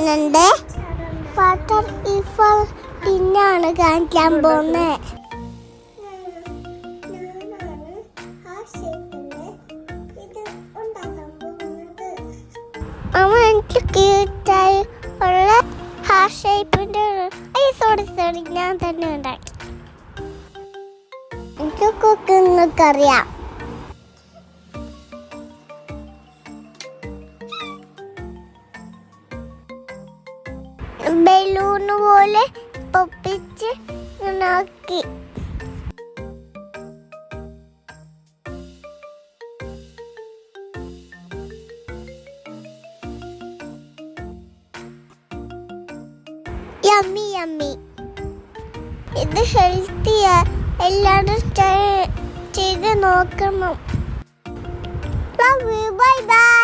കാണണ്ടേ? Water Eiffel പിന്നാണ് കാണിക്കാൻ പോകുന്നത്. എനിക്ക് ക്യൂട്ടായി ഉള്ള ഹാർട്ട് ഷേപ്പിന്റെ സോറി ഞാൻ തന്നെ ഉണ്ടാക്കി. എനിക്ക് കുക്കിംഗ് അറിയാം. ബലൂണ് പോലെ പൊപ്പിച്ച് ഉണ്ടാക്കി. Yummy yummy. ഇത് ഹെൽത്തിയാ, എല്ലാവരും ചെയ്ത് നോക്കണം. Bye bye.